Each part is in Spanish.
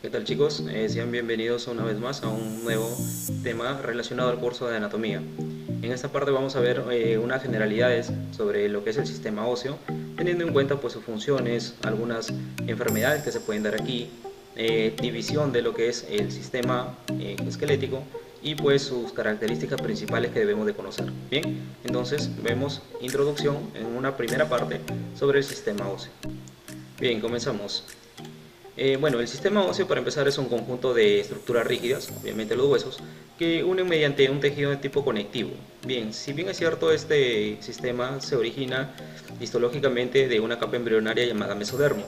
¿Qué tal, chicos? Sean bienvenidos una vez más a un nuevo tema relacionado al curso de anatomía. En esta parte vamos a ver unas generalidades sobre lo que es el sistema óseo, teniendo en cuenta pues sus funciones, algunas enfermedades que se pueden dar aquí, división de lo que es el sistema esquelético y pues sus características principales que debemos de conocer. Bien, entonces vemos introducción en una primera parte sobre el sistema óseo. Bien, comenzamos. Bueno, el sistema óseo para empezar es un conjunto de estructuras rígidas, obviamente los huesos, que unen mediante un tejido de tipo conectivo. Bien, si bien es cierto, este sistema se origina histológicamente de una capa embrionaria llamada mesodermo.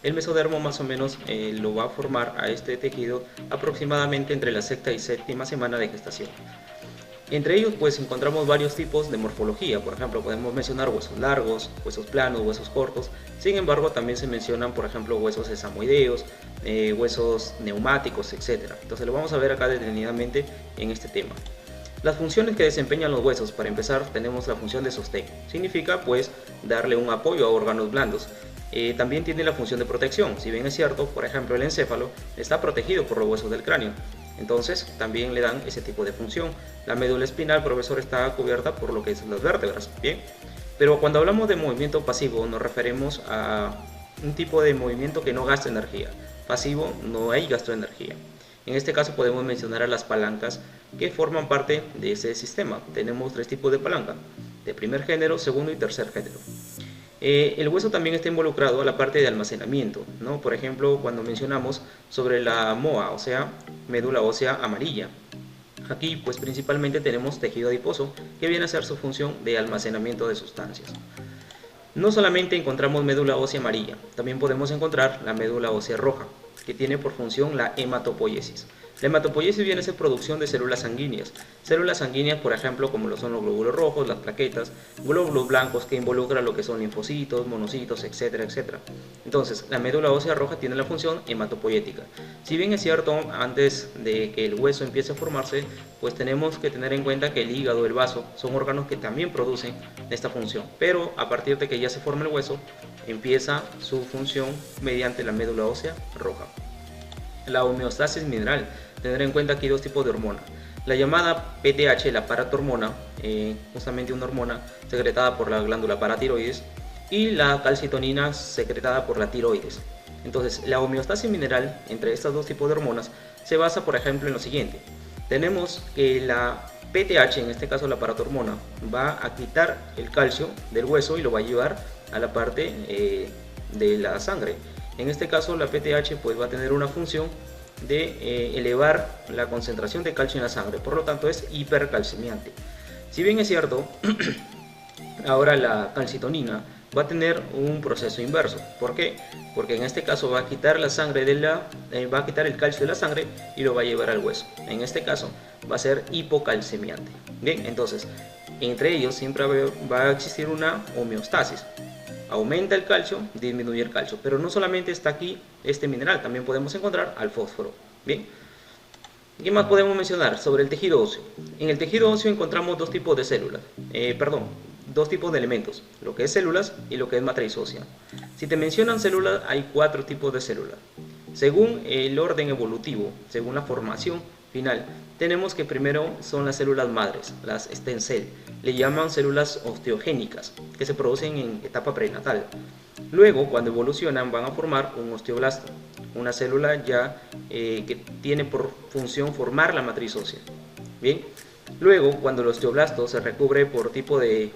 El mesodermo más o menos lo va a formar a este tejido aproximadamente entre la sexta y séptima semana de gestación. Entre ellos pues encontramos varios tipos de morfología, por ejemplo podemos mencionar huesos largos, huesos planos, huesos cortos. Sin embargo también se mencionan por ejemplo huesos sesamoideos, huesos neumáticos, etc. Entonces lo vamos a ver acá detenidamente en este tema. Las funciones que desempeñan los huesos, para empezar tenemos la función de sostén, significa pues darle un apoyo a órganos blandos. También tiene la función de protección, si bien es cierto, por ejemplo el encéfalo está protegido por los huesos del cráneo, entonces también le dan ese tipo de función. La médula espinal, profesor, está cubierta por lo que son las vértebras, bien. Pero cuando hablamos de movimiento pasivo nos referimos a un tipo de movimiento que no gasta energía. Pasivo, no hay gasto de energía. En este caso podemos mencionar a las palancas que forman parte de ese sistema. Tenemos tres tipos de palanca, de primer género, segundo y tercer género. El hueso también está involucrado a la parte de almacenamiento, ¿no? Por ejemplo, cuando mencionamos sobre la MOA, o sea, médula ósea amarilla. Aquí pues principalmente tenemos tejido adiposo, que viene a ser su función de almacenamiento de sustancias. No solamente encontramos médula ósea amarilla, también podemos encontrar la médula ósea roja, que tiene por función la hematopoiesis. La hematopoiesis viene a ser producción de células sanguíneas por ejemplo como lo son los glóbulos rojos, las plaquetas, glóbulos blancos que involucran lo que son linfocitos, monocitos, etcétera, etcétera. Entonces la médula ósea roja tiene la función hematopoietica. Si bien es cierto, antes de que el hueso empiece a formarse, pues tenemos que tener en cuenta que el hígado, el vaso, son órganos que también producen esta función, pero a partir de que ya se forma el hueso, empieza su función mediante la médula ósea roja. La homeostasis mineral, tener en cuenta aquí dos tipos de hormona. La llamada PTH, la paratormona, justamente una hormona secretada por la glándula paratiroides, y la calcitonina secretada por la tiroides. Entonces, la homeostasis mineral entre estos dos tipos de hormonas se basa, por ejemplo, en lo siguiente. Tenemos que la PTH, en este caso la paratormona, va a quitar el calcio del hueso y lo va a llevar a la parte de la sangre. En este caso la PTH pues va a tener una función de elevar la concentración de calcio en la sangre, por lo tanto es hipercalcemiante. Si bien es cierto, ahora la calcitonina va a tener un proceso inverso. ¿Por qué? Porque en este caso va a quitar la sangre va a quitar el calcio de la sangre y lo va a llevar al hueso. En este caso va a ser hipocalcemiante. Bien, entonces entre ellos siempre va a existir una homeostasis. Aumenta el calcio, disminuye el calcio, pero no solamente está aquí este mineral, también podemos encontrar al fósforo. Bien, ¿qué más podemos mencionar sobre el tejido óseo? En el tejido óseo encontramos dos tipos de células, dos tipos de elementos, lo que es células y lo que es matriz ósea. Si te mencionan células, hay cuatro tipos de células. Según el orden evolutivo, según la formación final, tenemos que primero son las células madres, las stem cell, le llaman células osteogénicas, que se producen en etapa prenatal. Luego, cuando evolucionan, van a formar un osteoblasto, una célula ya que tiene por función formar la matriz ósea. Bien, luego, cuando el osteoblasto se recubre por tipo de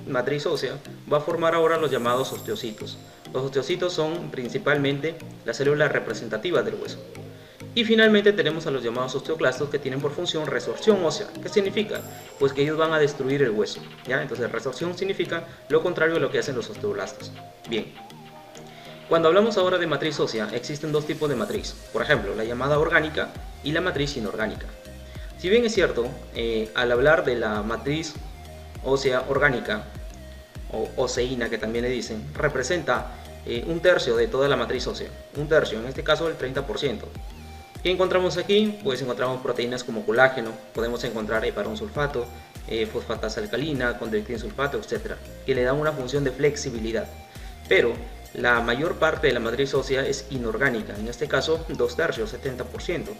matriz ósea, va a formar ahora los llamados osteocitos. Los osteocitos son principalmente las células representativas del hueso. Y finalmente tenemos a los llamados osteoclastos, que tienen por función resorción ósea. ¿Qué significa? Pues que ellos van a destruir el hueso, ¿ya? Entonces resorción significa lo contrario de lo que hacen los osteoblastos. Bien, cuando hablamos ahora de matriz ósea, existen dos tipos de matriz. Por ejemplo, la llamada orgánica y la matriz inorgánica. Si bien es cierto, al hablar de la matriz ósea orgánica, o oseína que también le dicen, representa un tercio de toda la matriz ósea. Un tercio, en este caso el 30%. ¿Qué encontramos aquí? Pues encontramos proteínas como colágeno, podemos encontrar heparón sulfato, fosfatasa alcalina, condroitin sulfato, etc., que le dan una función de flexibilidad. Pero la mayor parte de la matriz ósea es inorgánica, en este caso 2/3, 70%,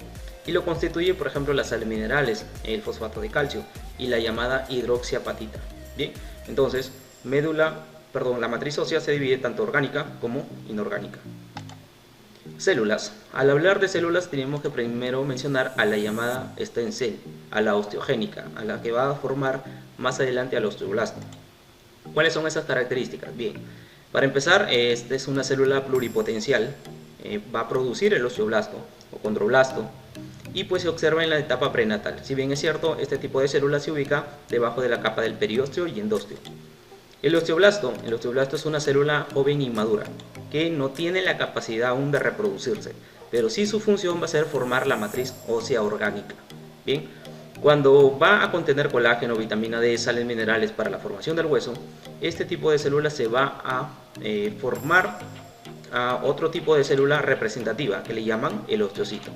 y lo constituye, por ejemplo, las sales minerales, el fosfato de calcio y la llamada hidroxiapatita. Bien, entonces, la matriz ósea se divide tanto orgánica como inorgánica. Células. Al hablar de células tenemos que primero mencionar a la llamada stem cell, a la osteogénica, a la que va a formar más adelante al osteoblasto. ¿Cuáles son esas características? Bien, para empezar, esta es una célula pluripotencial, va a producir el osteoblasto o condroblasto y pues se observa en la etapa prenatal. Si bien es cierto, este tipo de célula se ubica debajo de la capa del periósteo y endósteo. El osteoblasto es una célula joven e inmadura que no tiene la capacidad aún de reproducirse, pero sí su función va a ser formar la matriz ósea orgánica. Bien, cuando va a contener colágeno, vitamina D, sales minerales para la formación del hueso, este tipo de célula se va a formar a otro tipo de célula representativa que le llaman el osteocito.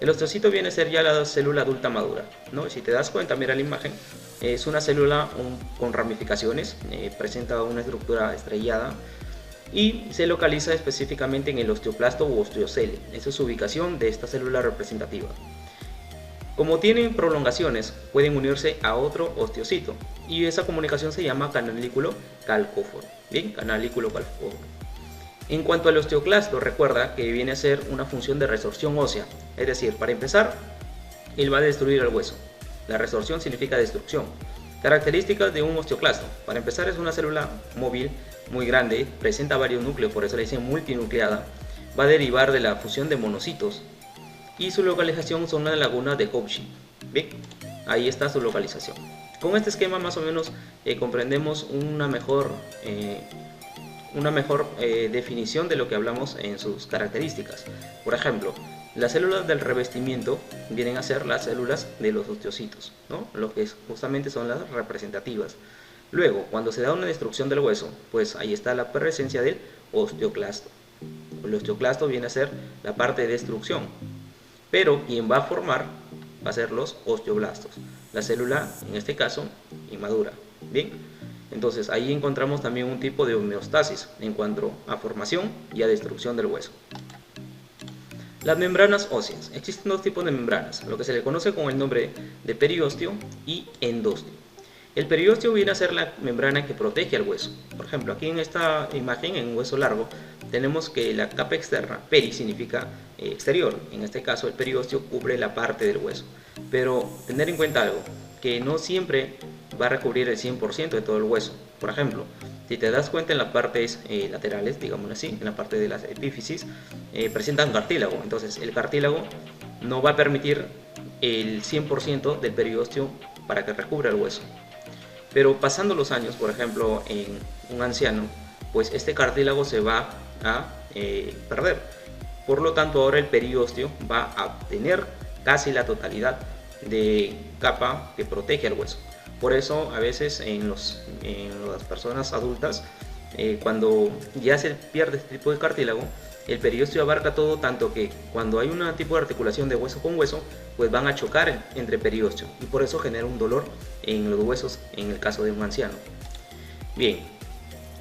El osteocito viene a ser ya la célula adulta madura, ¿no? Si te das cuenta, mira la imagen, es una célula con ramificaciones, presenta una estructura estrellada y se localiza específicamente en el osteoplasto u osteocele. Esa es su ubicación de esta célula representativa. Como tienen prolongaciones, pueden unirse a otro osteocito y esa comunicación se llama canalículo calcóforo. Bien, canalículo calcóforo. En cuanto al osteoclasto, recuerda que viene a ser una función de resorción ósea, es decir, para empezar, él va a destruir el hueso. La resorción significa destrucción. Características de un osteoclasto. Para empezar, es una célula móvil muy grande, presenta varios núcleos, por eso le dicen multinucleada. Va a derivar de la fusión de monocitos y su localización son las lagunas de Hoochie. Bien, ahí está su localización. Con este esquema más o menos comprendemos una mejor definición de lo que hablamos en sus características. Por ejemplo, las células del revestimiento vienen a ser las células de los osteocitos, ¿no? Lo que justamente son las representativas. Luego, cuando se da una destrucción del hueso, pues ahí está la presencia del osteoclasto. El osteoclasto viene a ser la parte de destrucción, pero quien va a formar va a ser los osteoblastos, la célula en este caso inmadura. Bien, entonces ahí encontramos también un tipo de homeostasis en cuanto a formación y a destrucción del hueso. Las membranas óseas. Existen dos tipos de membranas, lo que se le conoce con el nombre de periósteo y endósteo. El periósteo viene a ser la membrana que protege al hueso. Por ejemplo, aquí en esta imagen, en un hueso largo, tenemos que la capa externa, peri significa exterior, en este caso el periósteo cubre la parte del hueso. Pero tener en cuenta algo, que no siempre va a recubrir el 100% de todo el hueso. Por ejemplo, si te das cuenta en las partes laterales, digámoslo así, en la parte de las epífisis, presentan cartílago. Entonces el cartílago no va a permitir el 100% del periósteo para que recubra el hueso. Pero pasando los años, por ejemplo, en un anciano, pues este cartílago se va a perder. Por lo tanto, ahora el periósteo va a obtener casi la totalidad de capa que protege al hueso. Por eso, a veces en las personas adultas, cuando ya se pierde este tipo de cartílago, el periósteo abarca todo, tanto que cuando hay un tipo de articulación de hueso con hueso, pues van a chocar entre periósteo y por eso genera un dolor en los huesos en el caso de un anciano. Bien,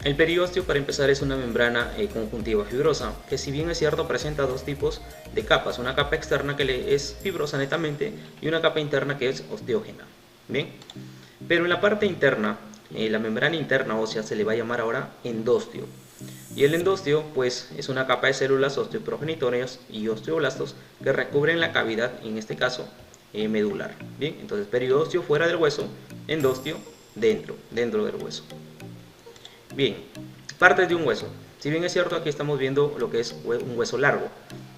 el periósteo, para empezar, es una membrana conjuntiva fibrosa que, si bien es cierto, presenta dos tipos de capas, una capa externa que es fibrosa netamente y una capa interna que es osteógena. Bien, pero en la parte interna, la membrana interna ósea se le va a llamar ahora endósteo. Y el endósteo pues es una capa de células osteoprogenitorias y osteoblastos que recubren la cavidad, en este caso medular. Bien, entonces periósteo fuera del hueso, endósteo dentro del hueso. Bien, partes de un hueso. Si bien es cierto, aquí estamos viendo lo que es un hueso largo.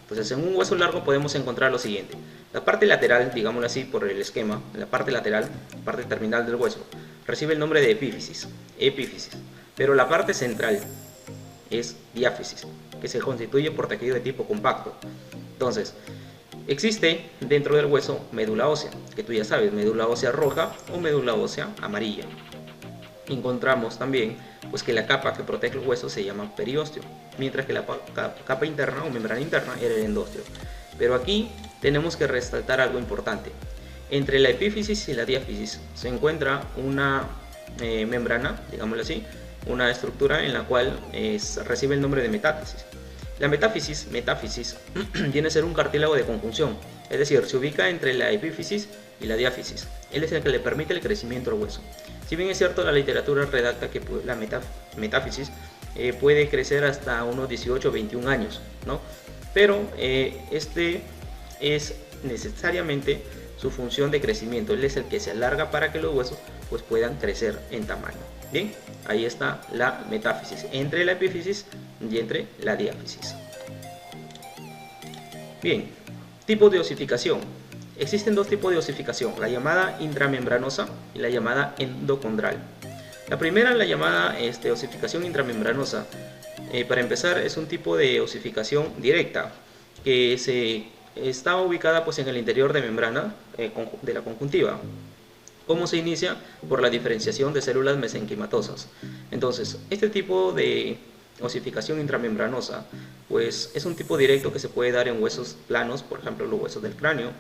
Entonces en un hueso largo podemos encontrar lo siguiente. La parte lateral, digámoslo así por el esquema, la parte lateral, parte terminal del hueso, recibe el nombre de epífisis, pero la parte central es diáfisis, que se constituye por tejido de tipo compacto. Entonces, existe dentro del hueso médula ósea, que tú ya sabes, médula ósea roja o médula ósea amarilla. Encontramos también pues que la capa que protege el hueso se llama periósteo, mientras que la capa interna o membrana interna era el endósteo. Pero aquí tenemos que resaltar algo importante. Entre la epífisis y la diáfisis se encuentra una membrana, digámoslo así, una estructura en la cual recibe el nombre de metáfisis. La metáfisis viene a ser un cartílago de conjunción, es decir, se ubica entre la epífisis y la diáfisis. Él es el que le permite el crecimiento al hueso. Si bien es cierto, la literatura redacta que la metáfisis puede crecer hasta unos 18 o 21 años, ¿no? Pero este es necesariamente su función de crecimiento. Él es el que se alarga para que los huesos pues puedan crecer en tamaño. Bien, ahí está la metáfisis entre la epífisis y entre la diáfisis. Bien, tipos de osificación. Existen dos tipos de osificación, la llamada intramembranosa y la llamada endocondral. La primera, la llamada osificación intramembranosa, para empezar, es un tipo de osificación directa que está ubicada pues en el interior de membrana de la conjuntiva. ¿Cómo se inicia? Por la diferenciación de células mesenquimatosas. Entonces, este tipo de osificación intramembranosa pues es un tipo directo que se puede dar en huesos planos, por ejemplo los huesos del cráneo,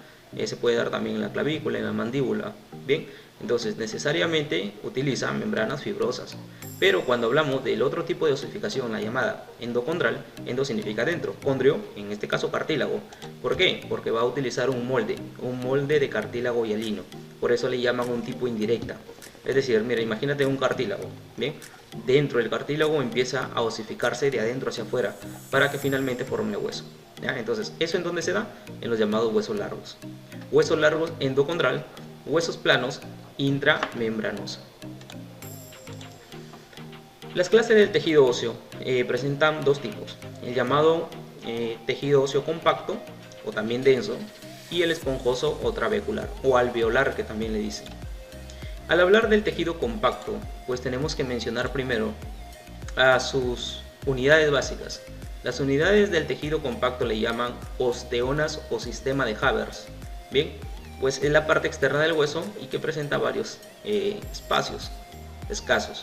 se puede dar también en la clavícula, en la mandíbula. Bien, entonces necesariamente utiliza membranas fibrosas. Pero cuando hablamos del otro tipo de osificación, la llamada endocondral, endo significa dentro, condrio, en este caso cartílago. ¿Por qué? Porque va a utilizar un molde de cartílago hialino. Por eso le llaman un tipo indirecta. Es decir, mira, imagínate un cartílago, ¿bien? Dentro del cartílago empieza a osificarse de adentro hacia afuera para que finalmente forme hueso. ¿Ya? Entonces, ¿eso en dónde se da? En los llamados huesos largos. Huesos largos endocondral, huesos planos intramembranosa. Las clases del tejido óseo presentan dos tipos, el llamado tejido óseo compacto o también denso y el esponjoso o trabecular o alveolar que también le dicen. Al hablar del tejido compacto, pues tenemos que mencionar primero a sus unidades básicas. Las unidades del tejido compacto le llaman osteonas o sistema de Haber. Bien, pues es la parte externa del hueso y que presenta varios espacios escasos.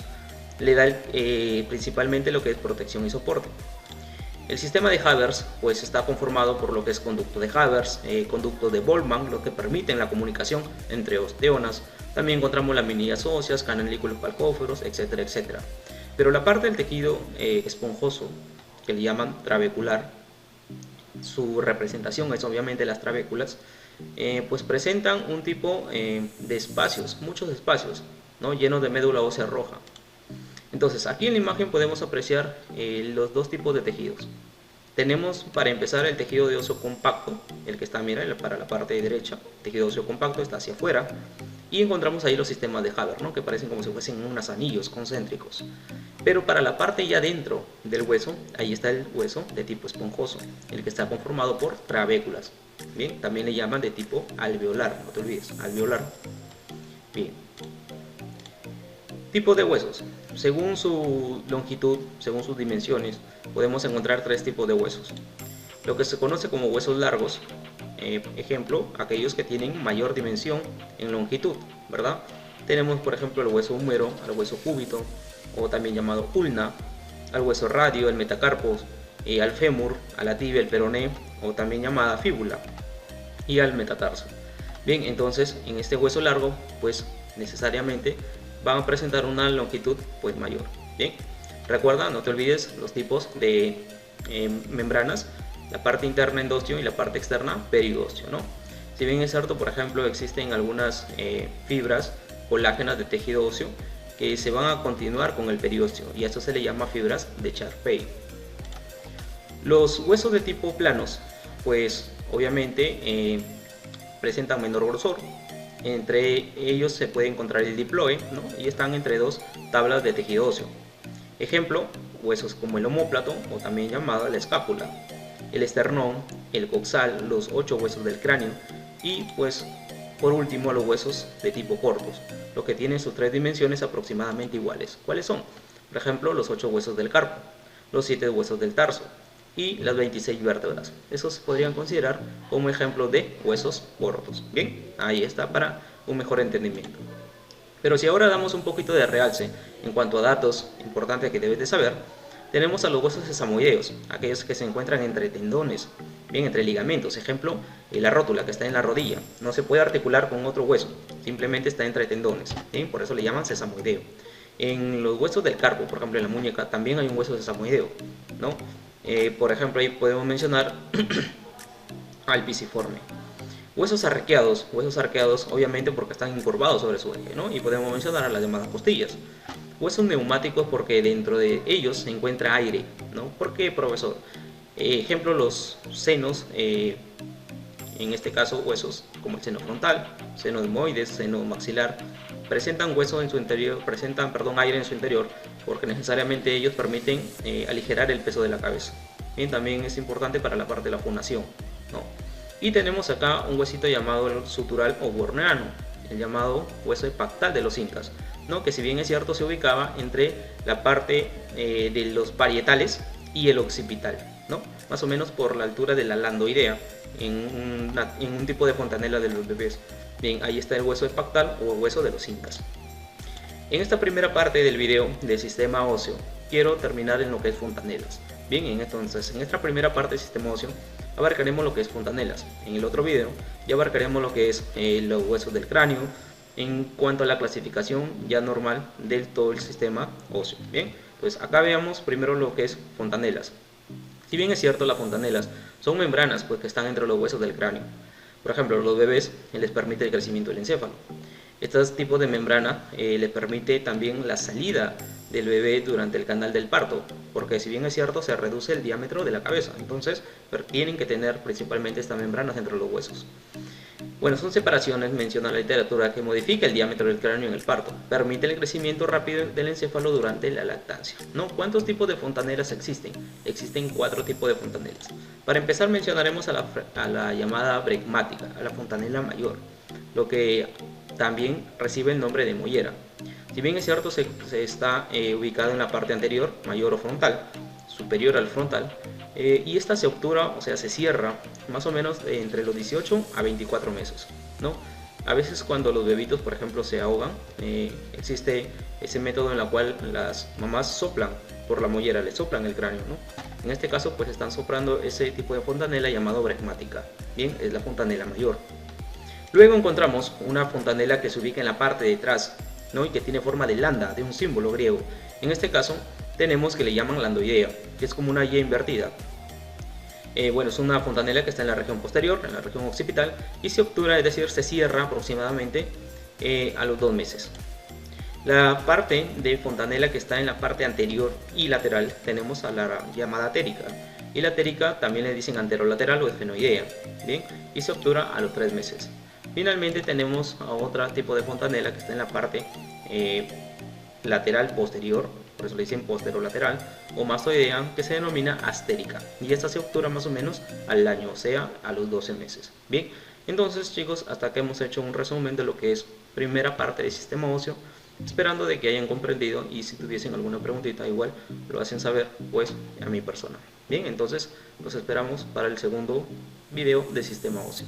Le da principalmente lo que es protección y soporte. El sistema de Haber pues está conformado por lo que es conducto de Haber, conducto de Boltzmann, lo que permiten la comunicación entre osteonas. También encontramos laminillas óseas, canalículos palcóferos, etcétera, etcétera. Pero la parte del tejido esponjoso, que le llaman trabecular, su representación es obviamente las trabéculas, pues presentan un tipo de espacios, muchos espacios, ¿no? Llenos de médula ósea roja. Entonces, aquí en la imagen podemos apreciar los dos tipos de tejidos. Tenemos para empezar el tejido de óseo compacto, el que está, mira, para la parte derecha, el tejido óseo compacto está hacia afuera, y encontramos ahí los sistemas de Haber, ¿no? Que parecen como si fuesen unos anillos concéntricos. Pero para la parte ya dentro del hueso, ahí está el hueso de tipo esponjoso, el que está conformado por trabéculas. Bien, también le llaman de tipo alveolar, no te olvides, alveolar. Bien. Tipos de huesos. Según su longitud, según sus dimensiones, podemos encontrar tres tipos de huesos. Lo que se conoce como huesos largos, ejemplo, aquellos que tienen mayor dimensión en longitud, ¿verdad? Tenemos, por ejemplo, el hueso húmero, el hueso cúbito, o también llamado ulna, al hueso radio, el metacarpos, al fémur, a la tibia, el peroné, o también llamada fíbula, y al metatarso. Bien, entonces, en este hueso largo, pues necesariamente van a presentar una longitud pues mayor. Bien, recuerda, no te olvides los tipos de membranas, la parte interna endósteo y la parte externa periósteo, ¿no? Si bien es cierto, por ejemplo, existen algunas fibras colágenas de tejido óseo que se van a continuar con el periósteo y a esto se le llama fibras de Charpey. Los huesos de tipo planos, pues obviamente presentan menor grosor. Entre ellos se puede encontrar el diploe, ¿no? Y están entre dos tablas de tejido óseo. Ejemplo, huesos como el omóplato o también llamado la escápula, el esternón, el coxal, los 8 huesos del cráneo y pues por último los huesos de tipo corpus, los que tienen sus 3 dimensiones aproximadamente iguales. ¿Cuáles son? Por ejemplo, los 8 huesos del carpo, los 7 huesos del tarso y las 26 vértebras. Esos se podrían considerar como ejemplo de huesos cortos. Bien, ahí está para un mejor entendimiento. Pero si ahora damos un poquito de realce en cuanto a datos importantes que debes de saber, tenemos a los huesos sesamoideos, aquellos que se encuentran entre tendones, bien, entre ligamentos. Ejemplo, la rótula que está en la rodilla, no se puede articular con otro hueso, simplemente está entre tendones, ¿bien? Por eso le llaman sesamoideo. En los huesos del carpo, por ejemplo en la muñeca, también hay un hueso sesamoideo, ¿no? Por ejemplo, ahí podemos mencionar al pisiforme. Huesos arqueados obviamente porque están encorvados sobre su eje, ¿no? Y podemos mencionar a las llamadas costillas. Huesos neumáticos porque dentro de ellos se encuentra aire, ¿no? ¿Por qué, profesor? Ejemplo, los senos, en este caso huesos como el seno frontal, seno etmoides, seno maxilar, presentan hueso en su interior, aire en su interior, porque necesariamente ellos permiten aligerar el peso de la cabeza. Y también es importante para la parte de la fonación, ¿no? Y tenemos acá un huesito llamado el sutural o borneano, el llamado hueso pactal de los incas, ¿no? Que si bien es cierto se ubicaba entre la parte de los parietales y el occipital, ¿no? Más o menos por la altura de la landoidea en un tipo de fontanela de los bebés. Bien, ahí está el hueso pactal o hueso de los incas. En esta primera parte del video del sistema óseo quiero terminar en lo que es fontanelas. Bien, entonces en esta primera parte del sistema óseo abarcaremos lo que es fontanelas. En el otro video ya abarcaremos lo que es los huesos del cráneo en cuanto a la clasificación ya normal del todo el sistema óseo. Bien, pues acá veamos primero lo que es fontanelas. Si bien es cierto, las fontanelas son membranas pues, que están entre los huesos del cráneo. Por ejemplo, a los bebés les permite el crecimiento del encéfalo. Estos tipos de membrana les permite también la salida del bebé durante el canal del parto, porque si bien es cierto, se reduce el diámetro de la cabeza. Entonces, tienen que tener principalmente estas membranas entre los huesos. Bueno, son separaciones, menciona la literatura, que modifica el diámetro del cráneo en el parto, permite el crecimiento rápido del encéfalo durante la lactancia, ¿no? ¿Cuántos tipos de fontanelas existen? Existen 4 tipos de fontanelas. Para empezar mencionaremos a la llamada bregmática, a la fontanela mayor, lo que también recibe el nombre de mollera. Si bien es cierto, se está ubicado en la parte anterior, mayor o frontal, superior al frontal, y esta se obtura, o sea, se cierra más o menos entre los 18 a 24 meses, ¿no? A veces cuando los bebitos, por ejemplo, se ahogan, existe ese método en el cual las mamás soplan por la mollera, le soplan el cráneo, ¿no? En este caso, pues están soplando ese tipo de fontanela llamado bregmática. Bien, es la fontanela mayor. Luego encontramos una fontanela que se ubica en la parte de atrás, ¿no? Y que tiene forma de landa, de un símbolo griego. En este caso, tenemos que le llaman landoidea, que es como una Y invertida. Bueno, es una fontanela que está en la región posterior, en la región occipital, y se obtura, es decir, se cierra aproximadamente a los 2 meses. La parte de fontanela que está en la parte anterior y lateral tenemos a la llamada térica, y la térica también le dicen anterolateral o esfenoidea, ¿bien? Y se obtura a los 3 meses. Finalmente tenemos a otro tipo de fontanela que está en la parte lateral posterior, por eso le dicen posterolateral, o mastoidea, que se denomina astérica, y esta se obtura más o menos al año, o sea, a los 12 meses. Bien, entonces chicos, hasta aquí hemos hecho un resumen de lo que es primera parte del sistema óseo, esperando de que hayan comprendido, y si tuviesen alguna preguntita igual lo hacen saber pues a mi persona. Bien, entonces los esperamos para el segundo video del sistema óseo.